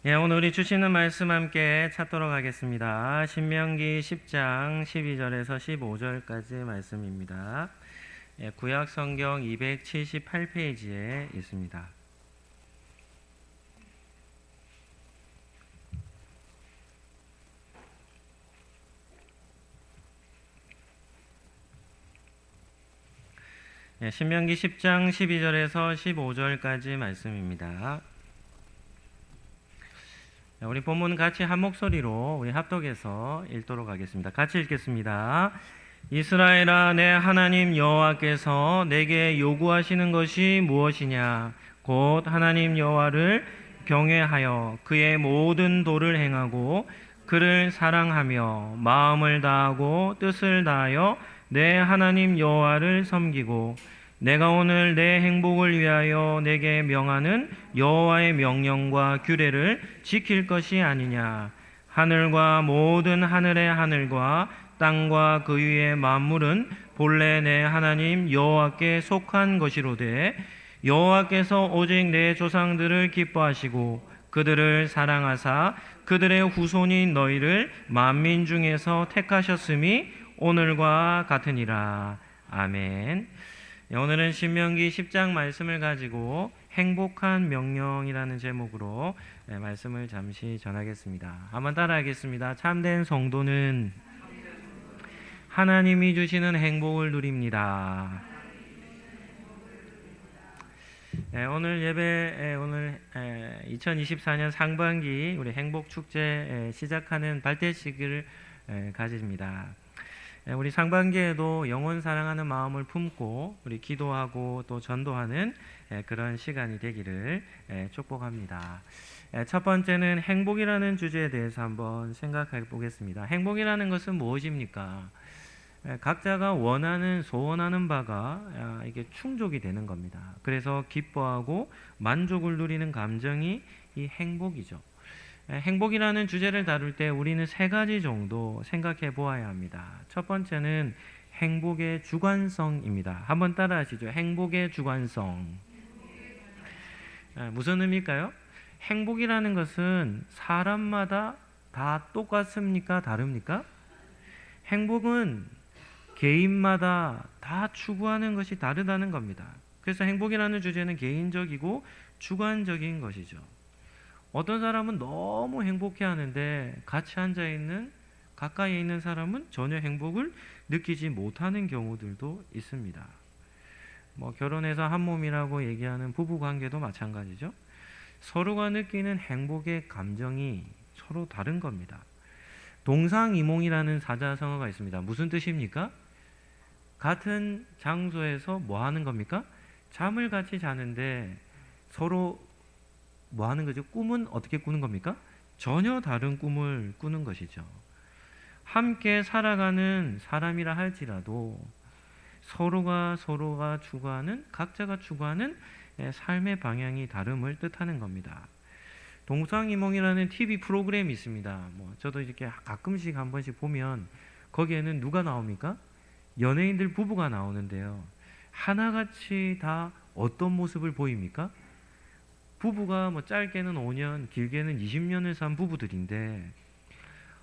예, 오늘 우리 주시는 말씀 함께 찾도록 하겠습니다. 신명기 10장 12절에서 15절까지 말씀입니다. 예, 구약 성경 278페이지에 있습니다. 예, 신명기 10장 12절에서 15절까지 말씀입니다. 우리 본문 같이 한 목소리로 우리 합독해서 읽도록 하겠습니다. 같이 읽겠습니다. 이스라엘아, 내 하나님 여호와께서 내게 요구하시는 것이 무엇이냐? 곧 하나님 여호와를 경외하여 그의 모든 도를 행하고 그를 사랑하며 마음을 다하고 뜻을 다하여 내 하나님 여호와를 섬기고 내가 오늘 내 행복을 위하여 내게 명하는 여호와의 명령과 규례를 지킬 것이 아니냐. 하늘과 모든 하늘의 하늘과 땅과 그 위의 만물은 본래 내 하나님 여호와께 속한 것이로되 여호와께서 오직 내 조상들을 기뻐하시고 그들을 사랑하사 그들의 후손인 너희를 만민 중에서 택하셨음이 오늘과 같으니라. 아멘. 오늘은 신명기 10장 말씀을 가지고 행복한 명령이라는 제목으로 말씀을 잠시 전하겠습니다. 한번 따라하겠습니다. 참된 성도는 하나님이 주시는 행복을 누립니다. 오늘 예배, 오늘 2024년 상반기 우리 행복축제 시작하는 발대식을 가집니다. 우리 상반기에도 영혼 사랑하는 마음을 품고 우리 기도하고 또 전도하는 그런 시간이 되기를 축복합니다. 첫 번째는 행복이라는 주제에 대해서 한번 생각해 보겠습니다. 행복이라는 것은 무엇입니까? 각자가 원하는, 소원하는 바가 이게 충족이 되는 겁니다. 그래서 기뻐하고 만족을 누리는 감정이 이 행복이죠. 행복이라는 주제를 다룰 때 우리는 세 가지 정도 생각해 보아야 합니다. 첫 번째는 행복의 주관성입니다. 한번 따라 하시죠. 행복의 주관성. 무슨 의미일까요? 행복이라는 것은 사람마다 다 똑같습니까? 다릅니까? 행복은 개인마다 다 추구하는 것이 다르다는 겁니다. 그래서 행복이라는 주제는 개인적이고 주관적인 것이죠. 어떤 사람은 너무 행복해 하는데 같이 앉아있는 가까이에 있는 사람은 전혀 행복을 느끼지 못하는 경우들도 있습니다. 결혼해서 한 몸이라고 얘기하는 부부 관계도 마찬가지죠. 서로가 느끼는 행복의 감정이 서로 다른 겁니다. 동상이몽이라는 사자성어가 있습니다. 무슨 뜻입니까? 같은 장소에서 뭐 하는 겁니까? 잠을 같이 자는데 서로 뭐 하는 거죠? 꿈은 어떻게 꾸는 겁니까? 전혀 다른 꿈을 꾸는 것이죠. 함께 살아가는 사람이라 할지라도 서로가 추구하는, 각자가 추구하는 삶의 방향이 다름을 뜻하는 겁니다. 동상이몽이라는 TV 프로그램이 있습니다. 저도 이렇게 가끔씩 한 번씩 보면 거기에는 누가 나옵니까? 연예인들 부부가 나오는데요. 하나같이 다 어떤 모습을 보입니까? 부부가 짧게는 5년, 길게는 20년을 산 부부들인데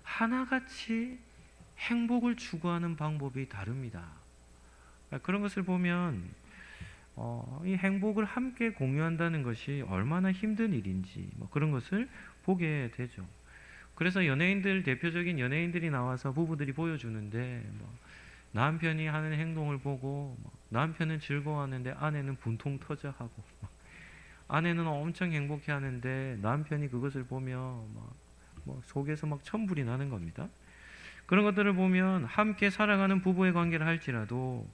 하나같이 행복을 추구하는 방법이 다릅니다. 그런 것을 보면 이 행복을 함께 공유한다는 것이 얼마나 힘든 일인지 그런 것을 보게 되죠. 그래서 대표적인 연예인들이 나와서 부부들이 보여주는데 남편이 하는 행동을 보고 남편은 즐거워하는데 아내는 분통 터져하고 아내는 엄청 행복해 하는데 남편이 그것을 보며 속에서 천불이 나는 겁니다. 그런 것들을 보면 함께 살아가는 부부의 관계를 할지라도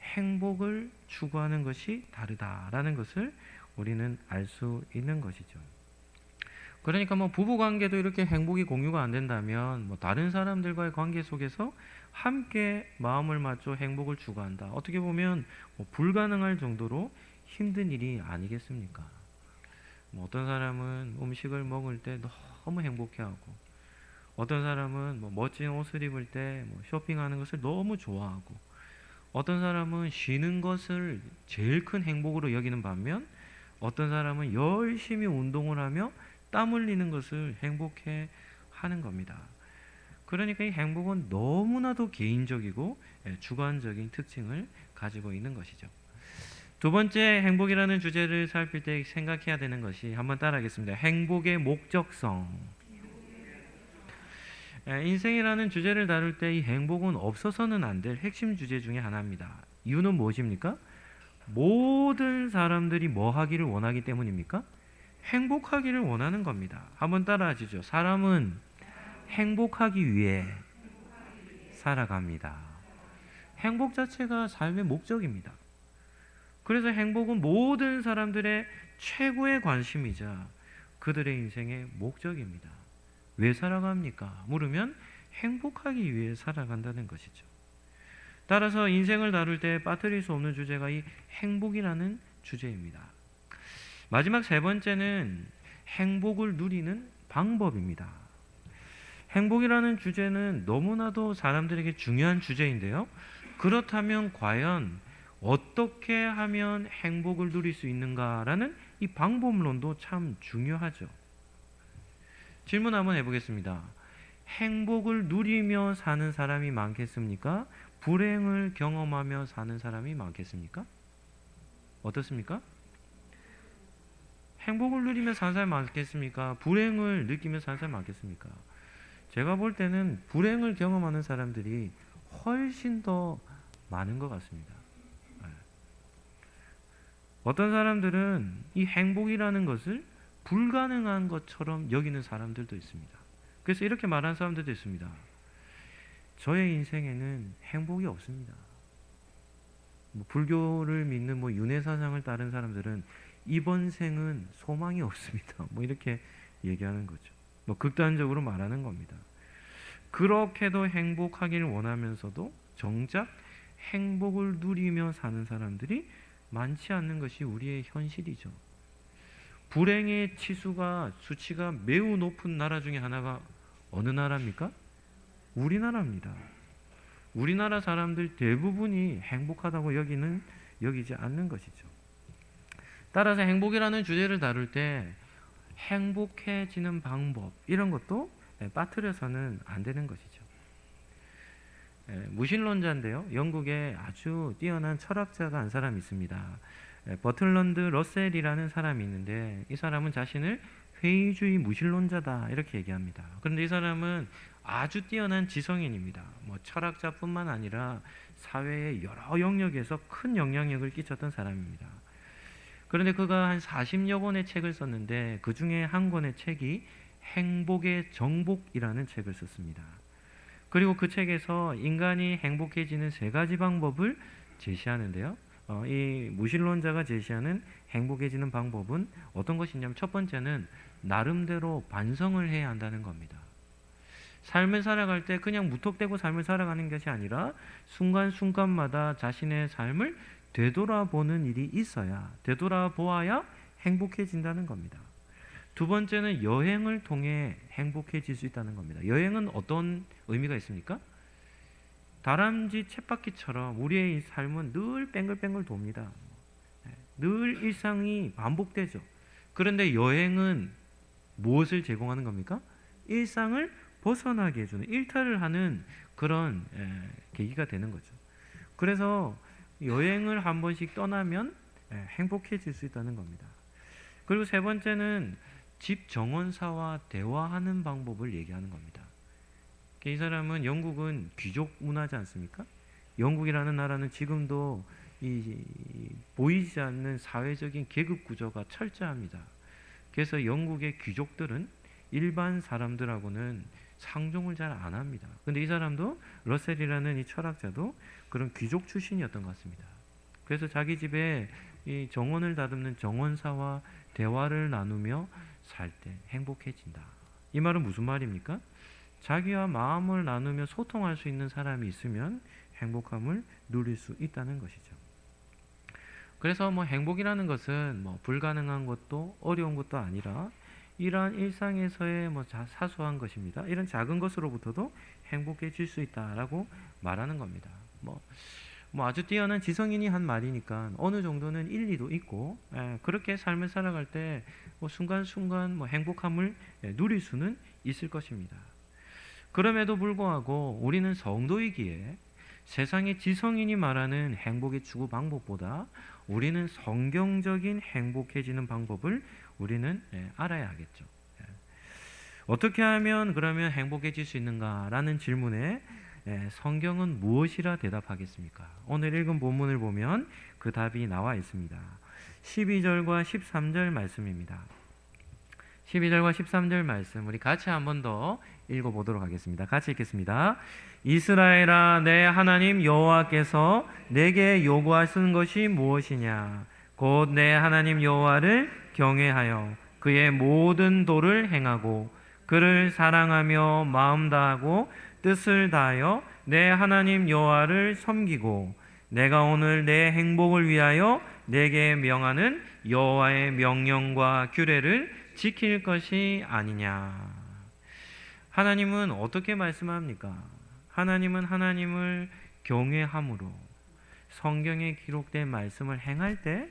행복을 추구하는 것이 다르다라는 것을 우리는 알 수 있는 것이죠. 그러니까 부부 관계도 이렇게 행복이 공유가 안 된다면 다른 사람들과의 관계 속에서 함께 마음을 맞춰 행복을 추구한다. 어떻게 보면 불가능할 정도로 힘든 일이 아니겠습니까? 어떤 사람은 음식을 먹을 때 너무 행복해하고 어떤 사람은 멋진 옷을 입을 때 쇼핑하는 것을 너무 좋아하고 어떤 사람은 쉬는 것을 제일 큰 행복으로 여기는 반면 어떤 사람은 열심히 운동을 하며 땀 흘리는 것을 행복해 하는 겁니다. 그러니까 이 행복은 너무나도 개인적이고 주관적인 특징을 가지고 있는 것이죠. 두 번째, 행복이라는 주제를 살필 때 생각해야 되는 것이, 한번 따라하겠습니다. 행복의 목적성. 인생이라는 주제를 다룰 때 이 행복은 없어서는 안 될 핵심 주제 중에 하나입니다. 이유는 무엇입니까? 모든 사람들이 뭐 하기를 원하기 때문입니까? 행복하기를 원하는 겁니다. 한번 따라하시죠. 사람은 행복하기 위해 살아갑니다. 행복 자체가 삶의 목적입니다. 그래서 행복은 모든 사람들의 최고의 관심이자 그들의 인생의 목적입니다. 왜 살아갑니까? 물으면 행복하기 위해 살아간다는 것이죠. 따라서 인생을 다룰 때 빠뜨릴 수 없는 주제가 이 행복이라는 주제입니다. 마지막 세 번째는 행복을 누리는 방법입니다. 행복이라는 주제는 너무나도 사람들에게 중요한 주제인데요. 그렇다면 과연 어떻게 하면 행복을 누릴 수 있는가라는 이 방법론도 참 중요하죠. 질문 한번 해보겠습니다. 행복을 누리며 사는 사람이 많겠습니까? 불행을 경험하며 사는 사람이 많겠습니까? 어떻습니까? 행복을 누리며 사는 사람이 많겠습니까? 불행을 느끼며 사는 사람이 많겠습니까? 제가 볼 때는 불행을 경험하는 사람들이 훨씬 더 많은 것 같습니다. 어떤 사람들은 이 행복이라는 것을 불가능한 것처럼 여기는 사람들도 있습니다. 그래서 이렇게 말하는 사람들도 있습니다. 저의 인생에는 행복이 없습니다. 불교를 믿는 윤회사상을 따른 사람들은 이번 생은 소망이 없습니다. 이렇게 얘기하는 거죠. 극단적으로 말하는 겁니다. 그렇게도 행복하기를 원하면서도 정작 행복을 누리며 사는 사람들이 많지 않는 것이 우리의 현실이죠. 불행의 수치가 매우 높은 나라 중에 하나가 어느 나라입니까? 우리나라입니다. 우리나라 사람들 대부분이 행복하다고 여기지 않는 것이죠. 따라서 행복이라는 주제를 다룰 때 행복해지는 방법, 이런 것도 빠뜨려서는 안 되는 것이죠. 무신론자인데요. 영국에 아주 뛰어난 철학자가 한 사람이 있습니다. 버틀런드 러셀이라는 사람이 있는데, 이 사람은 자신을 회의주의 무신론자다 이렇게 얘기합니다. 그런데 이 사람은 아주 뛰어난 지성인입니다. 철학자뿐만 아니라 사회의 여러 영역에서 큰 영향력을 끼쳤던 사람입니다. 그런데 그가 한 40여 권의 책을 썼는데, 그 중에 한 권의 책이 행복의 정복이라는 책을 썼습니다. 그리고 그 책에서 인간이 행복해지는 3가지 방법을 제시하는데요. 이 무신론자가 제시하는 행복해지는 방법은 어떤 것이냐면, 첫 번째는 나름대로 반성을 해야 한다는 겁니다. 삶을 살아갈 때 그냥 무턱대고 삶을 살아가는 것이 아니라 순간순간마다 자신의 삶을 되돌아보는 일이 되돌아보아야 행복해진다는 겁니다. 두 번째는 여행을 통해 행복해질 수 있다는 겁니다. 여행은 어떤 의미가 있습니까? 다람쥐 쳇바퀴처럼 우리의 삶은 늘 뱅글뱅글 돕니다. 늘 일상이 반복되죠. 그런데 여행은 무엇을 제공하는 겁니까? 일상을 벗어나게 해주는, 일탈을 하는 그런 계기가 되는 거죠. 그래서 여행을 한 번씩 떠나면 행복해질 수 있다는 겁니다. 그리고 세 번째는 집 정원사와 대화하는 방법을 얘기하는 겁니다. 이 사람은, 영국은 귀족 문화지 않습니까? 영국이라는 나라는 지금도 보이지 않는 사회적인 계급 구조가 철저합니다. 그래서 영국의 귀족들은 일반 사람들하고는 상종을 잘 안 합니다. 근데 이 사람도, 러셀이라는 이 철학자도 그런 귀족 출신이었던 것 같습니다. 그래서 자기 집에 이 정원을 다듬는 정원사와 대화를 나누며 살 때 행복해진다. 이 말은 무슨 말입니까? 자기와 마음을 나누며 소통할 수 있는 사람이 있으면 행복함을 누릴 수 있다는 것이죠. 그래서 행복이라는 것은 불가능한 것도 어려운 것도 아니라 이러한 일상에서의 사소한 것입니다. 이런 작은 것으로부터도 행복해질 수 있다라고 말하는 겁니다. 뭐 아주 뛰어난 지성인이 한 말이니까 어느 정도는 일리도 있고, 그렇게 삶을 살아갈 때 뭐 순간순간 뭐 행복함을 누릴 수는 있을 것입니다. 그럼에도 불구하고 우리는 성도이기에 세상의 지성인이 말하는 행복의 추구 방법보다 우리는 성경적인 행복해지는 방법을 우리는 알아야 하겠죠. 어떻게 하면 그러면 행복해질 수 있는가라는 질문에 성경은 무엇이라 대답하겠습니까? 오늘 읽은 본문을 보면 그 답이 나와 있습니다. 12절과 13절 말씀입니다. 12절과 13절 말씀 우리 같이 한 번 더 읽어보도록 하겠습니다. 같이 읽겠습니다. 이스라엘아, 내 하나님 여호와께서 내게 요구하시는 것이 무엇이냐? 곧 내 하나님 여호와를 경외하여 그의 모든 도를 행하고 그를 사랑하며 마음 다하고 뜻을 다하여 내 하나님 여호와를 섬기고 내가 오늘 내 행복을 위하여 내게 명하는 여호와의 명령과 규례를 지킬 것이 아니냐. 하나님은 어떻게 말씀합니까? 하나님은 하나님을 경외함으로 성경에 기록된 말씀을 행할 때,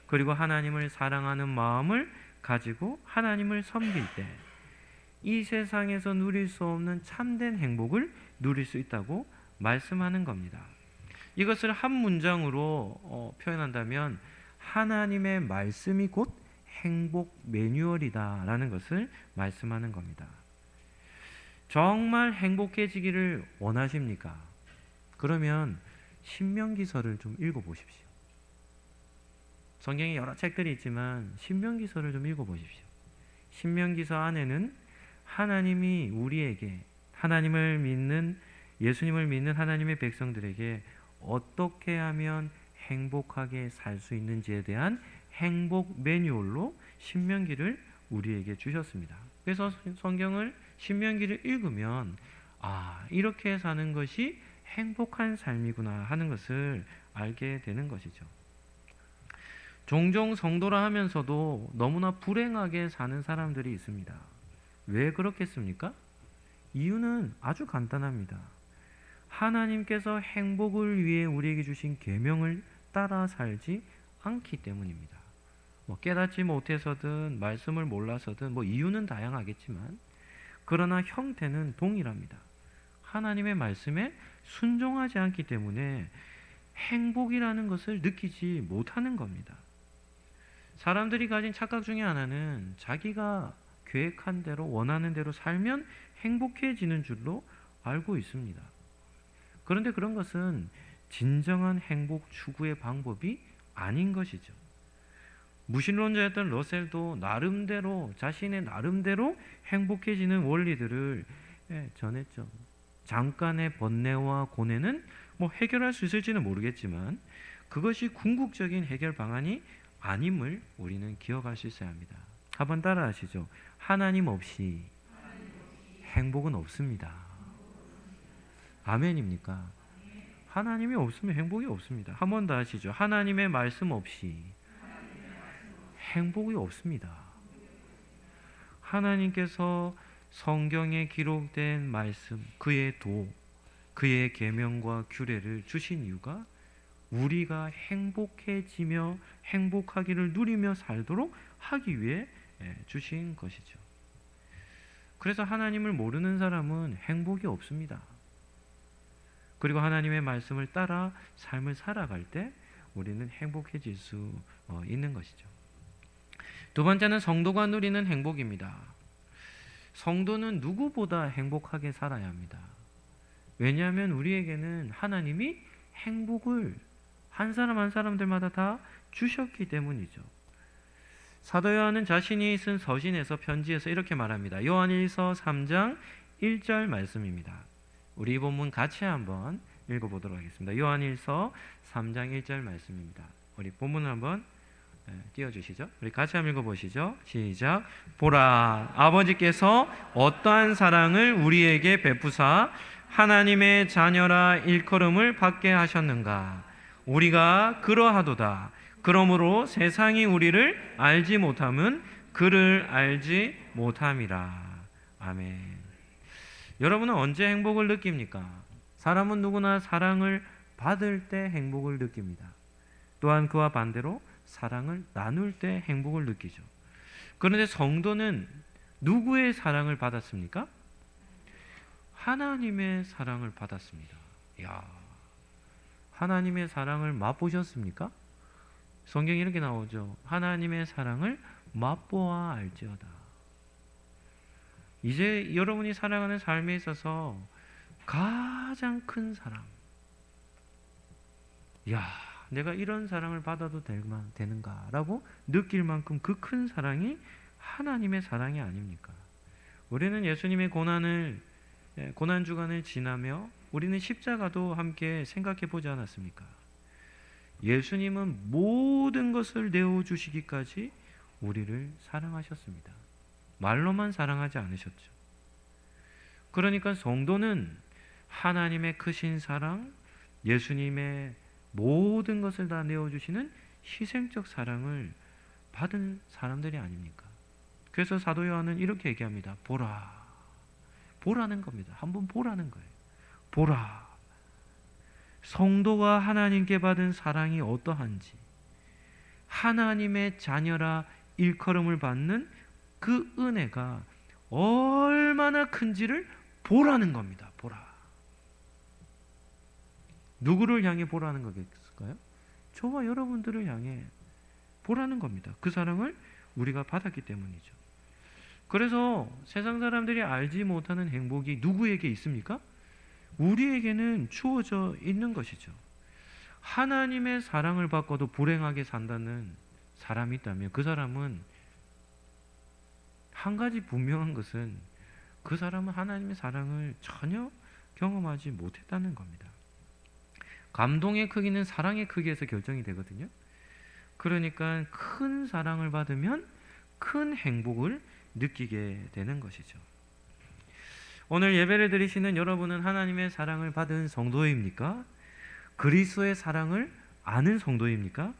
그리고 하나님을 사랑하는 마음을 가지고 하나님을 섬길 때 이 세상에서 누릴 수 없는 참된 행복을 누릴 수 있다고 말씀하는 겁니다. 이것을 한 문장으로 표현한다면 하나님의 말씀이 곧 행복 매뉴얼이다라는 것을 말씀하는 겁니다. 정말 행복해지기를 원하십니까? 그러면 신명기서를 좀 읽어보십시오. 성경에 여러 책들이 있지만 신명기서를 좀 읽어보십시오. 신명기서 안에는 하나님이 우리에게, 하나님을 믿는, 예수님을 믿는 하나님의 백성들에게 어떻게 하면 행복하게 살 수 있는지에 대한 행복 매뉴얼로 신명기를 우리에게 주셨습니다. 그래서 성경을, 신명기를 읽으면 이렇게 사는 것이 행복한 삶이구나 하는 것을 알게 되는 것이죠. 종종 성도라 하면서도 너무나 불행하게 사는 사람들이 있습니다. 왜 그렇겠습니까? 이유는 아주 간단합니다. 하나님께서 행복을 위해 우리에게 주신 계명을 따라 살지 않기 때문입니다. 깨닫지 못해서든 말씀을 몰라서든 이유는 다양하겠지만, 그러나 형태는 동일합니다. 하나님의 말씀에 순종하지 않기 때문에 행복이라는 것을 느끼지 못하는 겁니다. 사람들이 가진 착각 중에 하나는 자기가 계획한 대로, 원하는 대로 살면 행복해지는 줄로 알고 있습니다. 그런데 그런 것은 진정한 행복 추구의 방법이 아닌 것이죠. 무신론자였던 러셀도 나름대로, 자신의 나름대로 행복해지는 원리들을 전했죠. 잠깐의 번뇌와 고뇌는 해결할 수 있을지는 모르겠지만 그것이 궁극적인 해결 방안이 아님을 우리는 기억할 수 있어야 합니다. 한번 따라 하시죠. 하나님 없이 행복은 없습니다. 아멘입니까? 하나님이 없으면 행복이 없습니다. 한 번 더 하시죠. 하나님의 말씀 없이 행복이 없습니다. 하나님께서 성경에 기록된 말씀, 그의 도, 그의 계명과 규례를 주신 이유가 우리가 행복해지며 행복하기를 누리며 살도록 하기 위해 주신 것이죠. 그래서 하나님을 모르는 사람은 행복이 없습니다. 그리고 하나님의 말씀을 따라 삶을 살아갈 때 우리는 행복해질 수 있는 것이죠. 두 번째는 성도가 누리는 행복입니다. 성도는 누구보다 행복하게 살아야 합니다. 왜냐하면 우리에게는 하나님이 행복을 한 사람 한 사람들마다 다 주셨기 때문이죠. 사도 요한은 자신이 쓴 서신에서, 편지에서 이렇게 말합니다. 요한일서 3장 1절 말씀입니다. 우리 이 본문 같이 한번 읽어보도록 하겠습니다. 요한일서 3장 1절 말씀입니다. 우리 본문을 한번 띄워주시죠. 우리 같이 한번 읽어보시죠. 시작. 보라, 아버지께서 어떠한 사랑을 우리에게 베푸사 하나님의 자녀라 일컬음을 받게 하셨는가. 우리가 그러하도다. 그러므로 세상이 우리를 알지 못함은 그를 알지 못함이라. 아멘. 여러분은 언제 행복을 느낍니까? 사람은 누구나 사랑을 받을 때 행복을 느낍니다. 또한 그와 반대로 사랑을 나눌 때 행복을 느끼죠. 그런데 성도는 누구의 사랑을 받았습니까? 하나님의 사랑을 받았습니다. 야, 하나님의 사랑을 맛보셨습니까? 성경에 이렇게 나오죠. 하나님의 사랑을 맛보아 알지어다. 이제 여러분이 살아가는 삶에 있어서 가장 큰 사랑. 야, 내가 이런 사랑을 받아도 되는가라고 느낄 만큼 그 큰 사랑이 하나님의 사랑이 아닙니까? 우리는 예수님의 고난 주간을 지나며 우리는 십자가도 함께 생각해 보지 않았습니까? 예수님은 모든 것을 내어주시기까지 우리를 사랑하셨습니다. 말로만 사랑하지 않으셨죠. 그러니까 성도는 하나님의 크신 사랑, 예수님의 모든 것을 다 내어주시는 희생적 사랑을 받은 사람들이 아닙니까? 그래서 사도 요한은 이렇게 얘기합니다. 보라. 보라는 겁니다. 한번 보라는 거예요. 보라. 성도가 하나님께 받은 사랑이 어떠한지, 하나님의 자녀라 일컬음을 받는 그 은혜가 얼마나 큰지를 보라는 겁니다. 보라. 누구를 향해 보라는 거겠을까요? 저와 여러분들을 향해 보라는 겁니다. 그 사랑을 우리가 받았기 때문이죠. 그래서 세상 사람들이 알지 못하는 행복이 누구에게 있습니까? 우리에게는 주어져 있는 것이죠. 하나님의 사랑을 받고도 불행하게 산다는 사람이 있다면 그 사람은 한 가지 분명한 것은 그 사람은 하나님의 사랑을 전혀 경험하지 못했다는 겁니다. 감동의 크기는 사랑의 크기에서 결정이 되거든요. 그러니까 큰 사랑을 받으면 큰 행복을 느끼게 되는 것이죠. 오늘 예배를 드리시는 여러분은 하나님의 사랑을 받은 성도입니까? 그리스도의 사랑을 아는 성도입니까?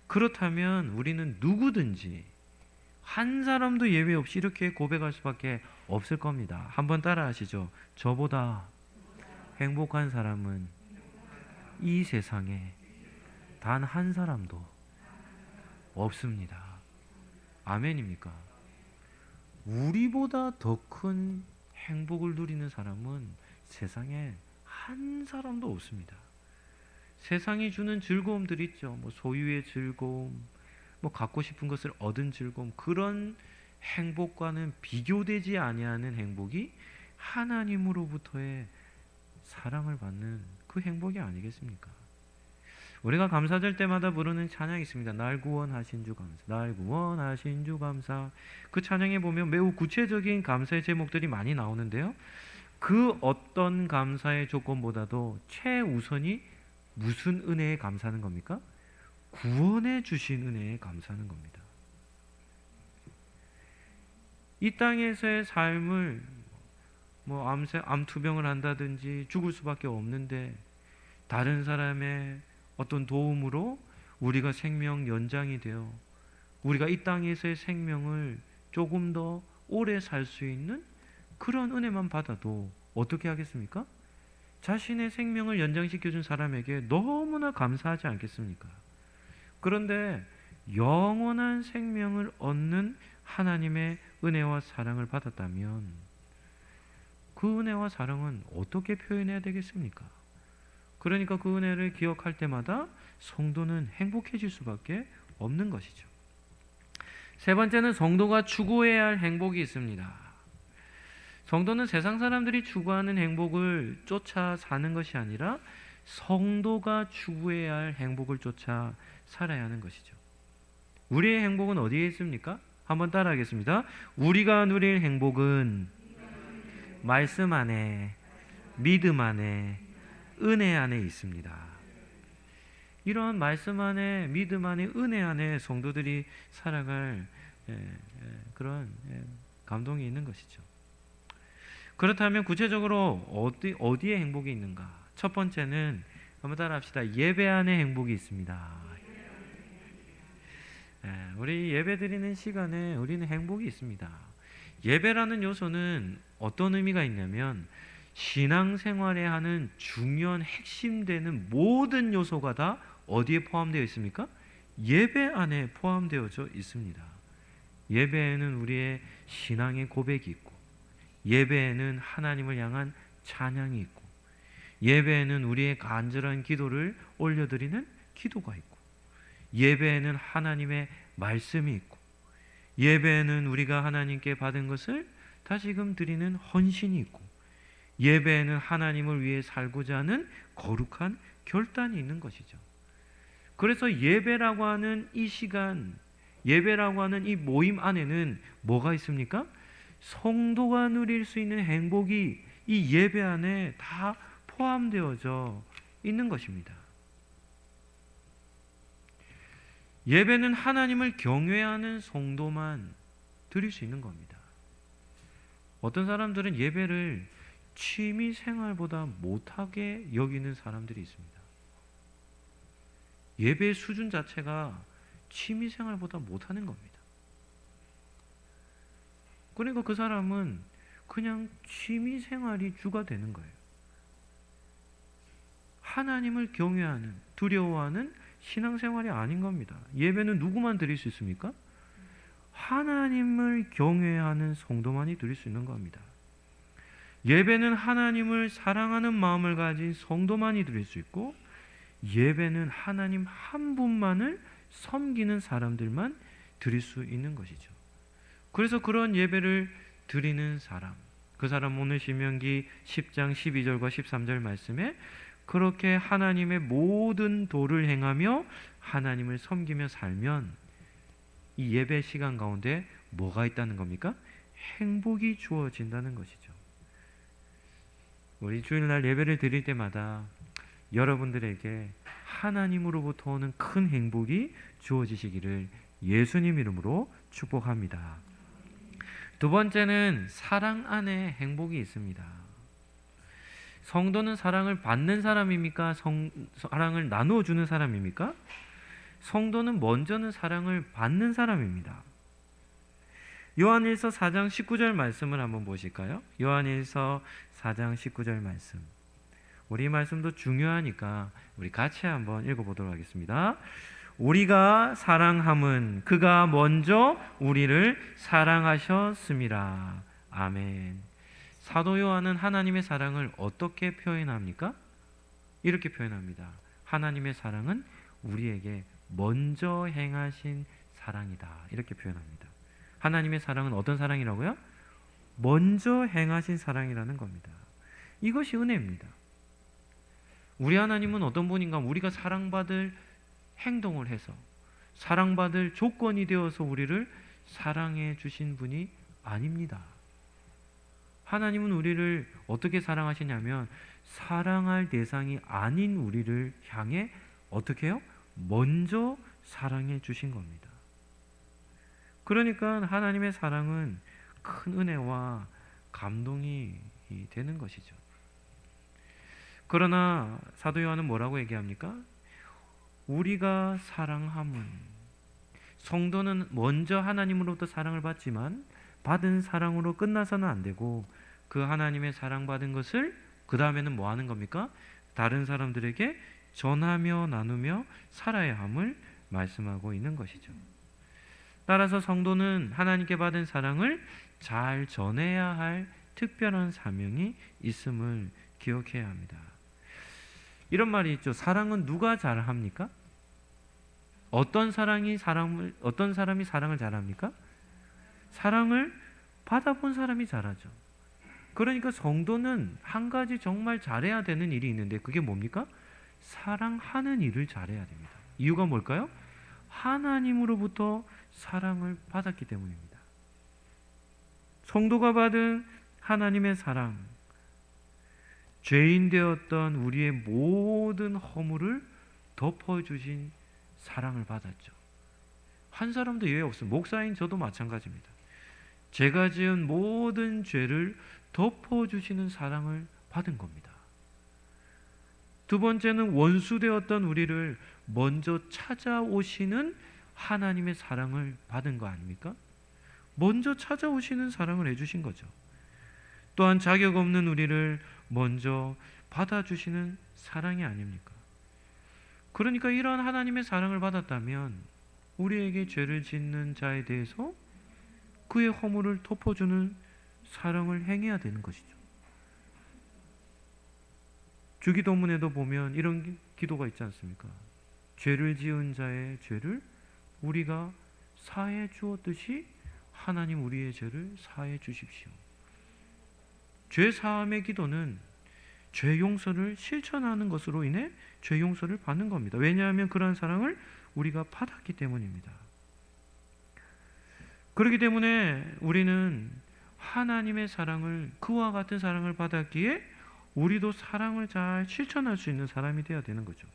그렇다면 우리는 누구든지 한 사람도 예외 없이 이렇게 고백할 수밖에 없을 겁니다. 한번 따라 하시죠. 저보다 행복한 사람은 이 세상에 단 한 사람도 없습니다. 아멘입니까? 우리보다 더 큰 행복을 누리는 사람은 세상에 한 사람도 없습니다. 세상이 주는 즐거움들 있죠. 뭐 소유의 즐거움, 뭐 갖고 싶은 것을 얻은 즐거움, 그런 행복과는 비교되지 아니하는 행복이 하나님으로부터의 사랑을 받는 그 행복이 아니겠습니까? 우리가 감사절 때마다 부르는 찬양이 있습니다. 날 구원하신 주 감사, 날 구원하신 주 감사. 그 찬양에 보면 매우 구체적인 감사의 제목들이 많이 나오는데요. 그 어떤 감사의 조건보다도 최우선이 무슨 은혜에 감사하는 겁니까? 구원해 주신 은혜에 감사하는 겁니다. 이 땅에서의 삶을 뭐 암투병을 한다든지 죽을 수밖에 없는데 다른 사람의 어떤 도움으로 우리가 생명 연장이 되어 우리가 이 땅에서의 생명을 조금 더 오래 살 수 있는 그런 은혜만 받아도 어떻게 하겠습니까? 자신의 생명을 연장시켜준 사람에게 너무나 감사하지 않겠습니까? 그런데 영원한 생명을 얻는 하나님의 은혜와 사랑을 받았다면 그 은혜와 사랑은 어떻게 표현해야 되겠습니까? 그러니까 그 은혜를 기억할 때마다 성도는 행복해질 수밖에 없는 것이죠. 세 번째는 성도가 추구해야 할 행복이 있습니다. 성도는 세상 사람들이 추구하는 행복을 쫓아 사는 것이 아니라 성도가 추구해야 할 행복을 쫓아 살아야 하는 것이죠. 우리의 행복은 어디에 있습니까? 한번 따라하겠습니다. 우리가 누릴 행복은 말씀 안에, 믿음 안에, 은혜 안에 있습니다. 이런 말씀 안에, 믿음 안에, 은혜 안에 성도들이 살아갈 그런 감동이 있는 것이죠. 그렇다면 구체적으로 어디에 행복이 있는가? 첫 번째는 한번 따라합시다. 예배 안에 행복이 있습니다. 우리 예배 드리는 시간에 우리는 행복이 있습니다. 예배라는 요소는 어떤 의미가 있냐면 신앙생활에 하는 중요한 핵심되는 모든 요소가 다 어디에 포함되어 있습니까? 예배 안에 포함되어져 있습니다. 예배에는 우리의 신앙의 고백이 있고, 예배에는 하나님을 향한 찬양이 있고, 예배에는 우리의 간절한 기도를 올려드리는 기도가 있고, 예배에는 하나님의 말씀이 있고, 예배에는 우리가 하나님께 받은 것을 다시금 드리는 헌신이 있고, 예배에는 하나님을 위해 살고자 하는 거룩한 결단이 있는 것이죠. 그래서 예배라고 하는 이 시간, 예배라고 하는 이 모임 안에는 뭐가 있습니까? 성도가 누릴 수 있는 행복이 이 예배 안에 다 포함되어져 있는 것입니다. 예배는 하나님을 경외하는 성도만 드릴 수 있는 겁니다. 어떤 사람들은 예배를 취미 생활보다 못하게 여기는 사람들이 있습니다. 예배의 수준 자체가 취미 생활보다 못하는 겁니다. 그러니까 그 사람은 그냥 취미 생활이 주가 되는 거예요. 하나님을 경외하는, 두려워하는 신앙생활이 아닌 겁니다. 예배는 누구만 드릴 수 있습니까? 하나님을 경외하는 성도만이 드릴 수 있는 겁니다. 예배는 하나님을 사랑하는 마음을 가진 성도만이 드릴 수 있고, 예배는 하나님 한 분만을 섬기는 사람들만 드릴 수 있는 것이죠. 그래서 그런 예배를 드리는 사람, 그 사람 오늘 신명기 10장 12절과 13절 말씀에 그렇게 하나님의 모든 도를 행하며 하나님을 섬기며 살면 이 예배 시간 가운데 뭐가 있다는 겁니까? 행복이 주어진다는 것이죠. 우리 주일날 예배를 드릴 때마다 여러분들에게 하나님으로부터 오는 큰 행복이 주어지시기를 예수님 이름으로 축복합니다. 두 번째는 사랑 안에 행복이 있습니다. 성도는 사랑을 받는 사람입니까? 사랑을 나누어 주는 사람입니까? 성도는 먼저는 사랑을 받는 사람입니다. 요한일서 4장 19절 말씀을 한번 보실까요? 요한일서 4장 19절 말씀. 우리 말씀도 중요하니까 우리 같이 한번 읽어보도록 하겠습니다. 우리가 사랑함은 그가 먼저 우리를 사랑하셨음이라. 아멘. 사도 요한은 하나님의 사랑을 어떻게 표현합니까? 이렇게 표현합니다. 하나님의 사랑은 우리에게 먼저 행하신 사랑이다. 이렇게 표현합니다. 하나님의 사랑은 어떤 사랑이라고요? 먼저 행하신 사랑이라는 겁니다. 이것이 은혜입니다. 우리 하나님은 어떤 분인가? 우리가 사랑받을 행동을 해서, 사랑받을 조건이 되어서 우리를 사랑해 주신 분이 아닙니다. 하나님은 우리를 어떻게 사랑하시냐면 사랑할 대상이 아닌 우리를 향해 어떻게 해요? 먼저 사랑해 주신 겁니다. 그러니까 하나님의 사랑은 큰 은혜와 감동이 되는 것이죠. 그러나 사도 요한은 뭐라고 얘기합니까? 우리가 사랑함은, 성도는 먼저 하나님으로부터 사랑을 받지만 받은 사랑으로 끝나서는 안 되고 그 하나님의 사랑받은 것을 그 다음에는 뭐 하는 겁니까? 다른 사람들에게 전하며 나누며 살아야 함을 말씀하고 있는 것이죠. 따라서 성도는 하나님께 받은 사랑을 잘 전해야 할 특별한 사명이 있음을 기억해야 합니다. 이런 말이 있죠. 사랑은 누가 잘합니까? 어떤 사람이 사랑을 잘합니까? 사랑을 받아본 사람이 잘하죠. 그러니까 성도는 한 가지 정말 잘해야 되는 일이 있는데 그게 뭡니까? 사랑하는 일을 잘해야 됩니다. 이유가 뭘까요? 하나님으로부터 사랑을 받았기 때문입니다. 성도가 받은 하나님의 사랑, 죄인 되었던 우리의 모든 허물을 덮어주신 사랑을 받았죠. 한 사람도 예외 없습니다. 목사인 저도 마찬가지입니다. 제가 지은 모든 죄를 덮어주시는 사랑을 받은 겁니다. 두 번째는 원수 되었던 우리를 먼저 찾아오시는 하나님의 사랑을 받은 거 아닙니까? 먼저 찾아오시는 사랑을 해주신 거죠. 또한 자격 없는 우리를 먼저 받아주시는 사랑이 아닙니까? 그러니까 이러한 하나님의 사랑을 받았다면 우리에게 죄를 짓는 자에 대해서 그의 허물을 덮어주는 사랑을 행해야 되는 것이죠. 주기도문에도 보면 이런 기도가 있지 않습니까? 죄를 지은 자의 죄를 우리가 사해 주었듯이 하나님 우리의 죄를 사해 주십시오. 죄 사함의 기도는 죄 용서를 실천하는 것으로 인해 죄 용서를 받는 겁니다. 왜냐하면 그러한 사랑을 우리가 받았기 때문입니다. 그렇기 때문에 우리는 하나님의 사랑을, 그와 같은 사랑을 받았기에 우리도 사랑을 잘 실천할 수 있는 사람이 되어야 되는 거죠.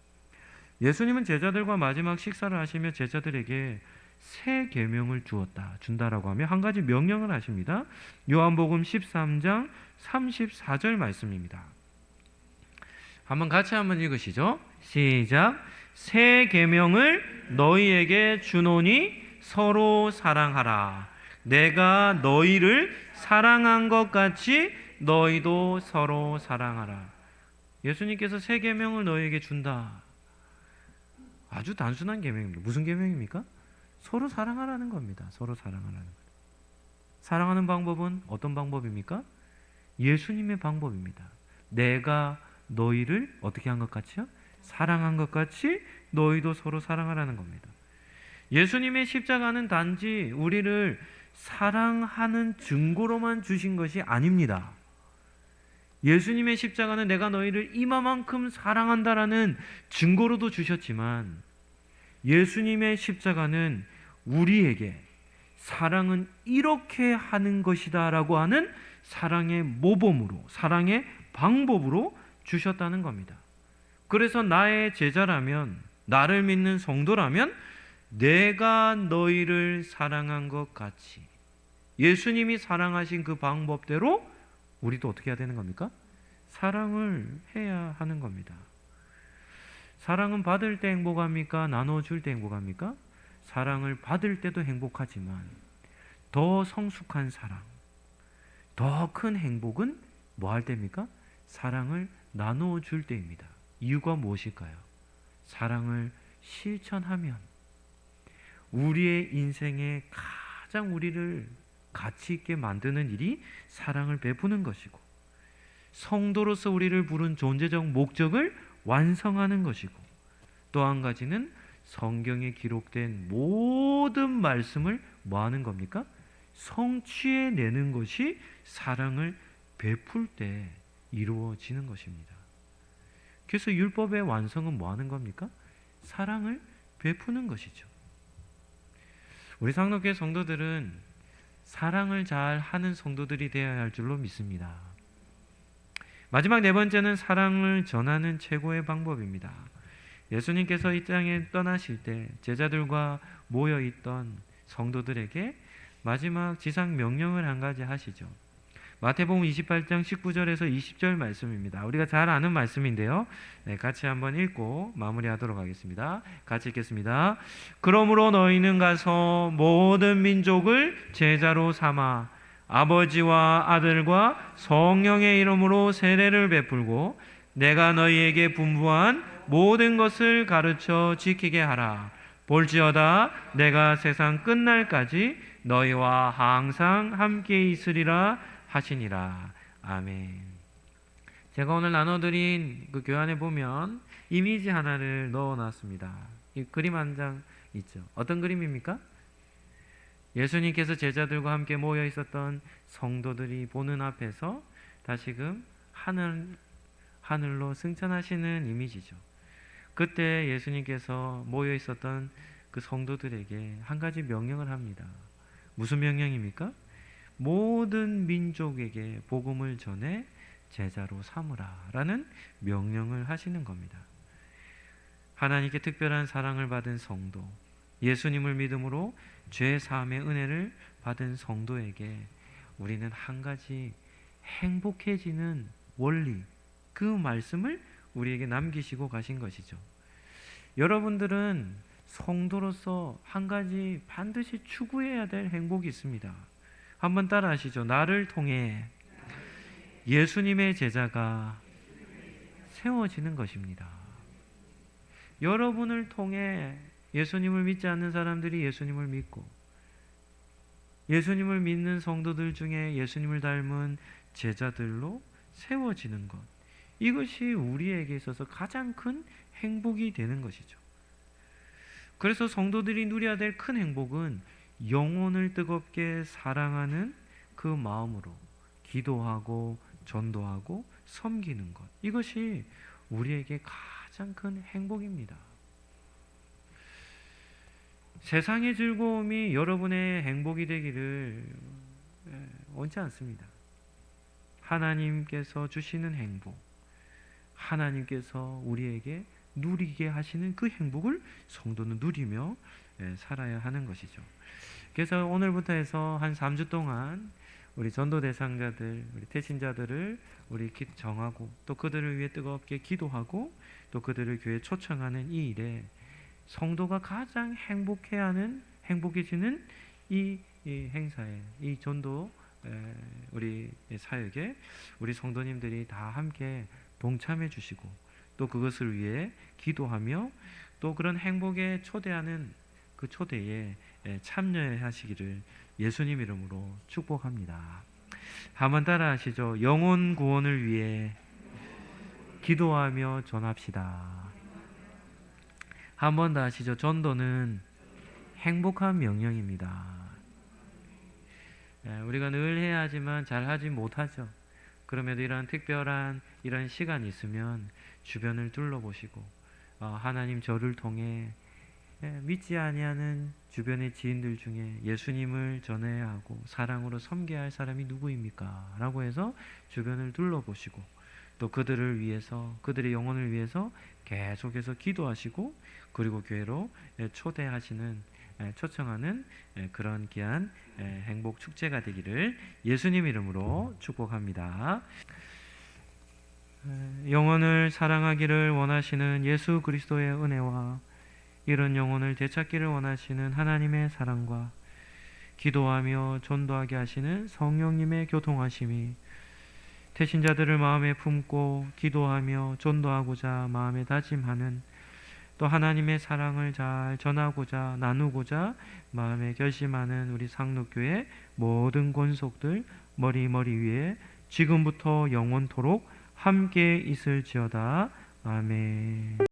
예수님은 제자들과 마지막 식사를 하시며 제자들에게 새 계명을 준다라고 하며 한 가지 명령을 하십니다. 요한복음 13장 34절 말씀입니다. 한번 같이 한번 읽으시죠. 시작. 새 계명을 너희에게 주노니 서로 사랑하라. 내가 너희를 사랑한 것 같이 너희도 서로 사랑하라. 예수님께서 새 계명을 너희에게 준다. 아주 단순한 계명입니다. 무슨 계명입니까? 서로 사랑하라는 겁니다. 서로 사랑하라는 것. 사랑하는 방법은 어떤 방법입니까? 예수님의 방법입니다. 내가 너희를 어떻게 한 것 같이요? 사랑한 것 같이 너희도 서로 사랑하라는 겁니다. 예수님의 십자가는 단지 우리를 사랑하는 증거로만 주신 것이 아닙니다. 예수님의 십자가는 내가 너희를 이만큼 사랑한다라는 증거로도 주셨지만, 예수님의 십자가는 우리에게 사랑은 이렇게 하는 것이다 라고 하는 사랑의 모범으로, 사랑의 방법으로 주셨다는 겁니다. 그래서 나의 제자라면, 나를 믿는 성도라면 내가 너희를 사랑한 것 같이 예수님이 사랑하신 그 방법대로 우리도 어떻게 해야 되는 겁니까? 사랑을 해야 하는 겁니다. 사랑은 받을 때 행복합니까? 나눠줄 때 행복합니까? 사랑을 받을 때도 행복하지만 더 성숙한 사랑, 더 큰 행복은 뭐 할 때입니까? 사랑을 나눠줄 때입니다. 이유가 무엇일까요? 사랑을 실천하면 우리의 인생에 가장 우리를 가치 있게 만드는 일이 사랑을 베푸는 것이고, 성도로서 우리를 부른 존재적 목적을 완성하는 것이고, 또 한 가지는 성경에 기록된 모든 말씀을 뭐 하는 겁니까? 성취해내는 것이 사랑을 베풀 때 이루어지는 것입니다. 그래서 율법의 완성은 뭐 하는 겁니까? 사랑을 베푸는 것이죠. 우리 상록교회 성도들은 사랑을 잘 하는 성도들이 되어야 할 줄로 믿습니다. 마지막 네 번째는 사랑을 전하는 최고의 방법입니다. 예수님께서 이 땅에 떠나실 때 제자들과 모여있던 성도들에게 마지막 지상 명령을 한 가지 하시죠. 마태복음 28장 19절에서 20절 말씀입니다. 우리가 잘 아는 말씀인데요. 네, 같이 한번 읽고 마무리하도록 하겠습니다. 같이 읽겠습니다. 그러므로 너희는 가서 모든 민족을 제자로 삼아 아버지와 아들과 성령의 이름으로 세례를 베풀고 내가 너희에게 분부한 모든 것을 가르쳐 지키게 하라. 볼지어다 내가 세상 끝날까지 너희와 항상 함께 있으리라 하시니라. 아멘. 제가 오늘 나눠드린 그 교환에 보면 이미지 하나를 넣어놨습니다. 이 그림 한 장 있죠. 어떤 그림입니까? 예수님께서 제자들과 함께 모여 있었던 성도들이 보는 앞에서 다시금 하늘로 승천하시는 이미지죠. 그때 예수님께서 모여 있었던 그 성도들에게 한 가지 명령을 합니다. 무슨 명령입니까? 모든 민족에게 복음을 전해 제자로 삼으라 라는 명령을 하시는 겁니다. 하나님께 특별한 사랑을 받은 성도, 예수님을 믿음으로 죄 사함의 은혜를 받은 성도에게 우리는 한 가지 행복해지는 원리, 그 말씀을 우리에게 남기시고 가신 것이죠. 여러분들은 성도로서 한 가지 반드시 추구해야 될 행복이 있습니다. 한번 따라 하시죠. 나를 통해 예수님의 제자가 세워지는 것입니다. 여러분을 통해 예수님을 믿지 않는 사람들이 예수님을 믿고, 예수님을 믿는 성도들 중에 예수님을 닮은 제자들로 세워지는 것, 이것이 우리에게 있어서 가장 큰 행복이 되는 것이죠. 그래서 성도들이 누려야 될 큰 행복은 영혼을 뜨겁게 사랑하는 그 마음으로 기도하고 전도하고 섬기는 것, 이것이 우리에게 가장 큰 행복입니다. 세상의 즐거움이 여러분의 행복이 되기를 원치 않습니다. 하나님께서 주시는 행복, 하나님께서 우리에게 누리게 하시는 그 행복을 성도는 누리며 살아야 하는 것이죠. 그래서 오늘부터 해서 한 3주 동안 우리 전도 대상자들, 우리 태신자들을 우리 정하고, 또 그들을 위해 뜨겁게 기도하고, 또 그들을 교회에 초청하는 이 일에 성도가 가장 행복해하는, 행복해지는 이 행사에, 이 전도 우리 사역에 우리 성도님들이 다 함께 동참해 주시고, 또 그것을 위해 기도하며, 또 그런 행복에 초대하는 그 초대에 참여하시기를 예수님 이름으로 축복합니다. 한번 따라 하시죠. 영혼 구원을 위해 기도하며 전합시다. 한 번 더 하시죠. 전도는 행복한 명령입니다. 우리가 늘 해야 하지만 잘 하지 못하죠. 그럼에도 이런 특별한 이런 시간이 있으면 주변을 둘러보시고, 하나님 저를 통해 믿지 아니하는 주변의 지인들 중에 예수님을 전해야 하고 사랑으로 섬겨야 할 사람이 누구입니까? 라고 해서 주변을 둘러보시고, 또 그들을 위해서, 그들의 영혼을 위해서 계속해서 기도하시고, 그리고 교회로 초대하시는, 초청하는 그런 귀한 행복 축제가 되기를 예수님 이름으로 축복합니다. 영혼을 사랑하기를 원하시는 예수 그리스도의 은혜와 이런 영혼을 되찾기를 원하시는 하나님의 사랑과 기도하며 전도하게 하시는 성령님의 교통하심이 태신자들을 마음에 품고 기도하며 전도하고자 마음에 다짐하는, 또 하나님의 사랑을 잘 전하고자 나누고자 마음에 결심하는 우리 상록교회 모든 권속들 머리 위에 지금부터 영원토록 함께 있을지어다. 아멘.